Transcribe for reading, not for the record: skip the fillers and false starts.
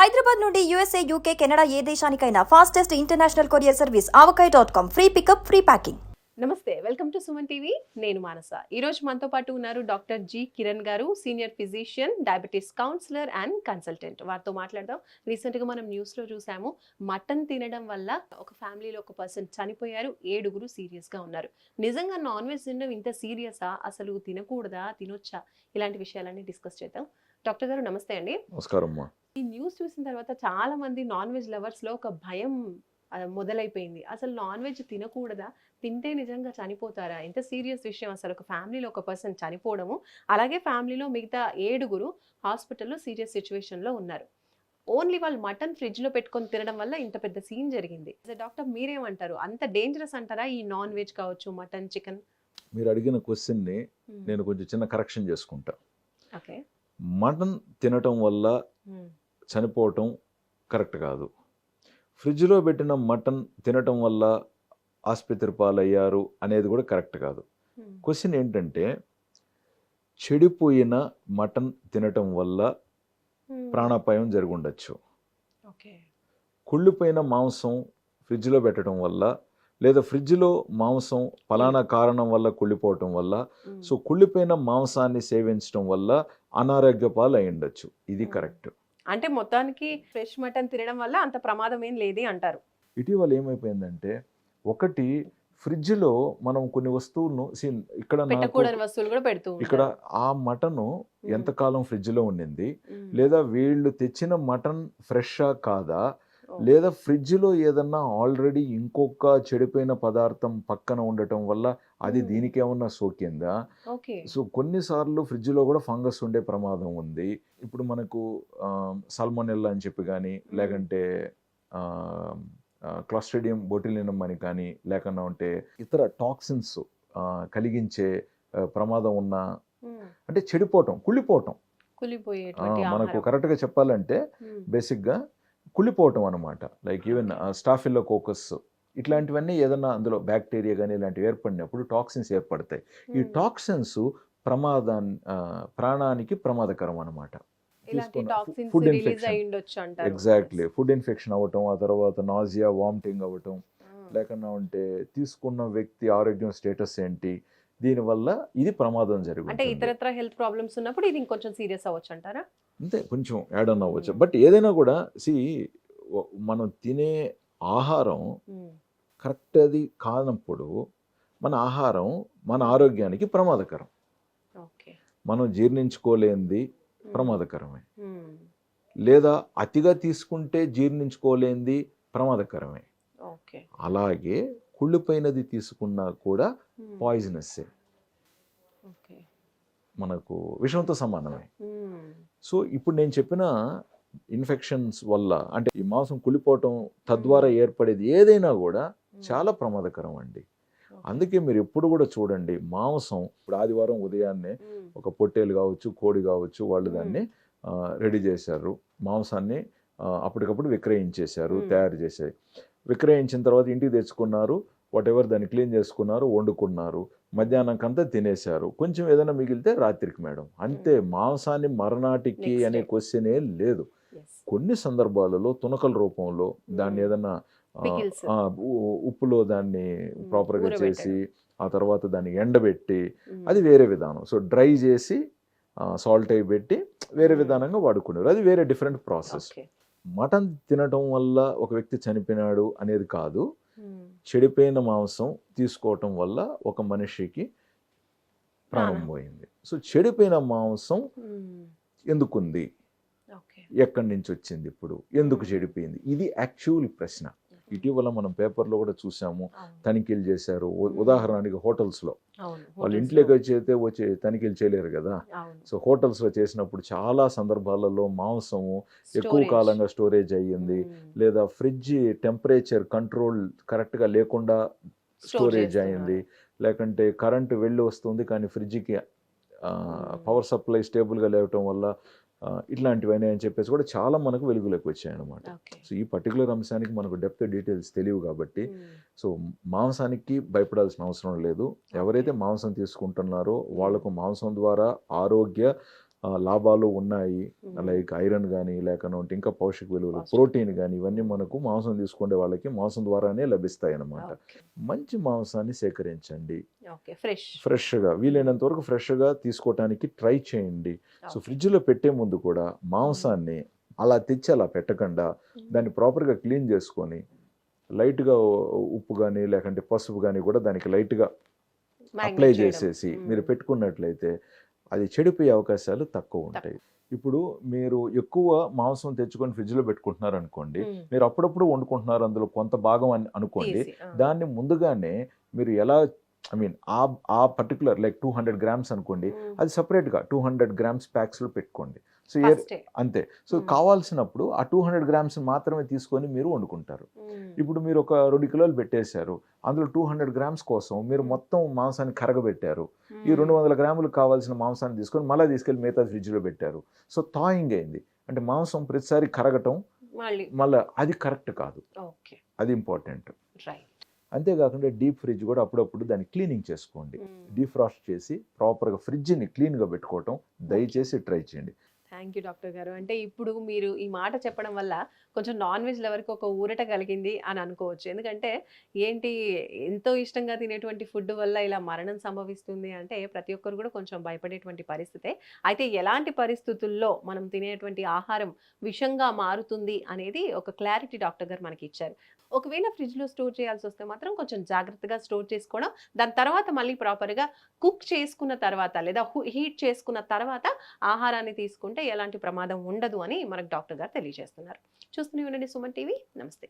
హైదరాబాద్ నుండి USA, UK, Canada ఏ దేశానికైనా fastest international courier service avocai.com. Free pickup, free packing. నమస్తే, వెల్కమ్ టు సుమన్ టీవీ. నేను మానస. ఈరోజు మనతో పాటు ఉన్నారు డాక్టర్ జి కిరణ్ గారు, senior physician, diabetes counsellor and consultant. వారితో మాట్లాడదాం. రీసెంట్గా మనం న్యూస్లో చూసాము, మటన్ తినడం వల్ల ఒక ఫ్యామిలీలో ఒక పర్సన్ చనిపోయారు, 7 సీరియస్గా ఉన్నారు. నిజంగా నాన్ వెజ్ తినడం ఇంత సీరియసా? అసలు తినకూడదా, తినొచ్చా? ఇలాంటి విషయాలన్నీ డిస్కస్ చేద్దాం. డాక్టర్ గారు నమస్తే అండి. నమస్కారం. ఈ న్యూస్ చూసిన తర్వాత చాలా మంది నాన్ వెజ్ లవర్స్లో ఒక భయం మొదలైపోయింది. అసలు నాన్ వెజ్ తినకూడదా, తింటే నిజంగా చనిపోతారా? ఎంత సీరియస్ విషయం అసలు. ఒక ఫ్యామిలీలో ఒక పర్సన్ చనిపోవడము, అలాగే ఫ్యామిలీలో మిగతా 7 హాస్పిటల్లో సీరియస్ సిచ్యువేషన్లో ఉన్నారు. ఓన్లీ వాళ్ళు మటన్ ఫ్రిడ్జ్లో పెట్టుకొని తినడం వల్ల ఇంత పెద్ద సీన్ జరిగింది. డాక్టర్ మీరేమంటారు? అంత డేంజరస్ అంటారా ఈ నాన్ వెజ్ కావచ్చు, మటన్, చికెన్? మీరు అడిగిన క్వశ్చన్ని నేను కొంచెం చిన్న కరెక్షన్ చేసుకుంటా. ఓకే. మటన్ తినటం వల్ల చనిపోవటం కరెక్ట్ కాదు. ఫ్రిడ్జ్లో పెట్టిన మటన్ తినటం వల్ల ఆసుపత్రి పాలయ్యారు అనేది కూడా కరెక్ట్ కాదు. క్వశ్చన్ ఏంటంటే, చెడిపోయిన మటన్ తినటం వల్ల ప్రాణాపాయం జరిగి ఉండొచ్చు. కుళ్ళిపోయిన మాంసం ఫ్రిడ్జ్లో పెట్టడం వల్ల, లేదా ఫ్రిడ్జ్లో మాంసం ఫలానా కారణం వల్ల కుళ్ళిపోవటం వల్ల, సో కుళ్ళిపోయిన మాంసాన్ని సేవించడం వల్ల అనారోగ్య పాలు అయి ఉండొచ్చు. ఇది కరెక్ట్. అంటే మొత్తానికి ఫ్రెష్ మటన్ తినడం వల్ల అంత ప్రమాదం ఏం లేదే అంటారు. ఇటీవల ఏమైపోయిందంటే, ఒకటి ఫ్రిడ్జ్లో మనం కొన్ని వస్తువులను ఇక్కడ వస్తువులు కూడా పెడుతూ ఇక్కడ ఆ మటను ఎంతకాలం ఫ్రిడ్జ్లో ఉండింది, లేదా వీళ్ళు తెచ్చిన మటన్ ఫ్రెషా కాదా, లేదా ఫ్రిడ్జ్లో ఏదన్నా ఆల్రెడీ ఇంకొక చెడిపోయిన పదార్థం పక్కన ఉండటం వల్ల అది దీనికి ఏమన్నా సోకిందా. సో కొన్నిసార్లు ఫ్రిడ్జ్లో కూడా ఫంగస్ ఉండే ప్రమాదం ఉంది. ఇప్పుడు మనకు సాల్మోనెల్లా అని చెప్పి కానీ, లేకంటే క్లాస్ట్రిడియం బొటిలినం అని కానీ, లేకుండా ఉంటే ఇతర టాక్సిన్స్ కలిగించే ప్రమాదం ఉన్న, అంటే చెడిపోవటం, కుళ్ళిపోవటం, మనకు కరెక్ట్గా చెప్పాలంటే బేసిక్గా కుళ్ళిపోవటం అనమాట. లైక్ ఈవెన్ స్టాఫిలోకోకస్ ఇట్లాంటివన్నీ ఏదన్నా అందులో బ్యాక్టీరియా కానీ ఇలాంటివి ఏర్పడినప్పుడు టాక్సిన్స్ ఏర్పడతాయి. ఈ టాక్సిన్స్ ప్రాణానికి ప్రమాదకరం అనమాట. Food infection, exactly food infection అవ్వటం, ఆ తర్వాత నాజియా, వామిటింగ్ అవ్వటం, లేకుండా ఉంటే తీసుకున్న వ్యక్తి ఆరోగ్యం స్టేటస్ ఏంటి, దీనివల్ల ఇది ప్రమాదం జరుగుతుంది. అంటే ఇతరత్ర హెల్త్ ప్రాబ్లమ్స్ ఉన్నప్పుడు ఇది ఇంకొంచెం సీరియస్ అవ్వచ్చు అంటారా? అంతే, కొంచెం యాడ్ ఆన్ అవ్వచ్చు. బట్ ఏదైనా కూడా మనం తినే ఆహారం కరెక్ట్ అది కానప్పుడు మన ఆహారం మన ఆరోగ్యానికి ప్రమాదకరం. మనం జీర్ణించుకోలేనిది ప్రమాదకరమే, లేదా అతిగా తీసుకుంటే జీర్ణించుకోలేనిది ప్రమాదకరమే. అలాగే కుళ్ళిపోయినది తీసుకున్నా కూడా పాయిజనస్సే, మనకు విషంతో సమానమే. సో ఇప్పుడు నేను చెప్పిన ఇన్ఫెక్షన్స్ వల్ల, అంటే ఈ మాంసం కుళ్ళిపోవటం తద్వారా ఏర్పడేది ఏదైనా కూడా చాలా ప్రమాదకరం అండి. అందుకే మీరు ఎప్పుడు కూడా చూడండి, మాంసం ఇప్పుడు ఆదివారం ఉదయాన్నే ఒక పొట్టేలు కావచ్చు, కోడి కావచ్చు, వాళ్ళు దాన్ని రెడీ చేశారు, మాంసాన్ని అప్పటికప్పుడు విక్రయించేశారు, తయారు చేశారు. విక్రయించిన తర్వాత ఇంటికి తెచ్చుకున్నారు, వాటెవర్ దాన్ని క్లీన్ చేసుకున్నారు, వండుకున్నారు, మధ్యాహ్నంకంతా తినేశారు, కొంచెం ఏదైనా మిగిలితే రాత్రికి మేడం, అంతే. మాంసాన్ని మరనాటికి అనే క్వశ్చనే లేదు. కొన్ని సందర్భాలలో తునకల రూపంలో దాన్ని ఏదన్నా ఉప్పులో దాన్ని ప్రాపర్గా చేసి, ఆ తర్వాత దాన్ని ఎండబెట్టి, అది వేరే విధానం. సో డ్రై చేసి సాల్ట్ అయి పెట్టి వేరే విధానంగా వాడుకున్నారు, అది వేరే డిఫరెంట్ ప్రాసెస్. మటన్ తినటం వల్ల ఒక వ్యక్తి చనిపోయినాడు అనేది కాదు, చెడిపోయిన మాంసం తీసుకోవటం వల్ల ఒక మనిషికి ప్రాణం పోయింది. సో చెడిపోయిన మాంసం ఎందుకుంది, ఎక్కడి నుంచి వచ్చింది, ఇప్పుడు ఎందుకు చెడిపోయింది, ఇది యాక్చువల్ ప్రశ్న. ఇటీవల మనం పేపర్లో కూడా చూసాము, తనిఖీలు చేశారు. ఉదాహరణకి హోటల్స్లో, వాళ్ళు ఇంట్లోకి వచ్చి తనిఖీలు చేయలేరు కదా. సో హోటల్స్లో చేసినప్పుడు చాలా సందర్భాలలో మాంసము ఎక్కువ కాలంగా స్టోరేజ్ అయ్యింది, లేదా ఫ్రిడ్జ్ టెంపరేచర్ కంట్రోల్ కరెక్ట్గా లేకుండా స్టోరేజ్ అయ్యింది, లేకంటే కరెంటు వెళ్ళి వస్తుంది కానీ ఫ్రిడ్జ్కి పవర్ సప్లై స్టేబుల్గా లేవటం వల్ల ఇట్లాంటివన్నీ అని చెప్పేసి కూడా చాలా మనకు వెలుగులోకి వచ్చాయి అనమాట. సో ఈ పర్టికులర్ అంశానికి మనకు డెప్త్ డీటెయిల్స్ తెలియవు కాబట్టి, సో మాంసానికి భయపడాల్సిన అవసరం లేదు. ఎవరైతే మాంసం తీసుకుంటున్నారో వాళ్లకు మాంసం ద్వారా ఆరోగ్య లాభాలు ఉన్నాయి. Hmm. లైక్ ఐరన్ కానీ లేకపోతే ఇంకా పౌష్టిక విలువలు, పౌష్టిక ప్రోటీన్ కానీ ఇవన్నీ మనకు మాంసం తీసుకునే వాళ్ళకి మాంసం ద్వారానే లభిస్తాయి అన్నమాట. ఓకే. మంచి మాంసాన్ని సేకరించండి, ఓకే. ఫ్రెష్. ఫ్రెష్గా వీలైనంత వరకు ఫ్రెష్గా తీసుకోవటానికి ట్రై చేయండి. So okay. ఫ్రిడ్జ్లో పెట్టే ముందు కూడా మాంసాన్ని అలా తెచ్చి అలా పెట్టకుండా దాన్ని ప్రాపర్గా క్లీన్ చేసుకొని లైట్గా ఉప్పు కానీ లేకంటే పసుపు కానీ కూడా దానికి లైట్గా అప్లై Marinate చేయడం. చేసేసి మీరు పెట్టుకున్నట్లయితే అది చెడిపోయే అవకాశాలు తక్కువ ఉంటాయి. ఇప్పుడు మీరు ఎక్కువ మాంసం తెచ్చుకొని ఫ్రిడ్జ్లో పెట్టుకుంటున్నారు అనుకోండి, Hmm. మీరు అప్పుడప్పుడు వండుకుంటున్నారు, అందులో కొంత భాగం అని అనుకోండి. తీసి, దాన్ని ముందుగానే మీరు ఎలా ఆ పర్టికులర్ లైక్ 200 గ్రామ్స్ అనుకోండి, Hmm. అది సపరేట్గా 200 గ్రామ్స్ ప్యాక్స్లో పెట్టుకోండి. సో First ఏ. అంతే. So Hmm. కావాల్సినప్పుడు ఆ 200 గ్రామ్స్ మాత్రమే తీసుకొని మీరు వండుకుంటారు. Hmm. ఇప్పుడు మీరు ఒక 2 కిలోలు పెట్టేశారు, అందులో 200 గ్రామ్స్ కోసం మీరు మొత్తం మాంసాన్ని కరగబెట్టారు. ఈ Hmm. 200 గ్రాములు కావాల్సిన మాంసాన్ని తీసుకొని మళ్ళీ తీసుకెళ్ళి మిగతా ఫ్రిడ్జ్లో పెట్టారు. సో థాయింగ్ అయింది, అంటే మాంసం ప్రతిసారి కరగటం మళ్ళీ అది కరెక్ట్ కాదు, ఓకే. అది ఇంపార్టెంట్. రైట్. అంతేకాకుండా డీప్ ఫ్రిడ్జ్ కూడా అప్పుడప్పుడు దాన్ని క్లీనింగ్ చేసుకోండి. డీఫ్రాస్ట్ చేసి ప్రాపర్గా ఫ్రిడ్జ్ని క్లీన్గా పెట్టుకోవటం దయచేసి ట్రై చేయండి. థ్యాంక్ యూ డాక్టర్ గారు. అంటే ఇప్పుడు మీరు ఈ మాట చెప్పడం వల్ల కొంచెం నాన్ వెజ్ లవర్కి ఒక ఊరట కలిగింది అని అనుకోవచ్చు. ఎందుకంటే ఏంటి, ఎంతో ఇష్టంగా తినేటువంటి ఫుడ్ వల్ల ఇలా మరణం సంభవిస్తుంది అంటే ప్రతి ఒక్కరు కూడా కొంచెం భయపడేటువంటి పరిస్థితే. అయితే ఎలాంటి పరిస్థితుల్లో మనం తినేటువంటి ఆహారం విషంగా మారుతుంది అనేది ఒక క్లారిటీ డాక్టర్ గారు మనకి ఇచ్చారు. ఒకవేళ ఫ్రిడ్జ్లో స్టోర్ చేయాల్సి వస్తే మాత్రం కొంచెం జాగ్రత్తగా స్టోర్ చేసుకోవడం, దాని తర్వాత మళ్ళీ ప్రాపర్గా కుక్ చేసుకున్న తర్వాత లేదా హీట్ చేసుకున్న తర్వాత ఆహారాన్ని తీసుకుంటే ఎలాంటి ప్రమాదం ఉండదు అని మనకు డాక్టర్ గారు తెలియజేస్తున్నారు. చూస్తూనే ఉండండి సుమన్ టీవీ. నమస్తే.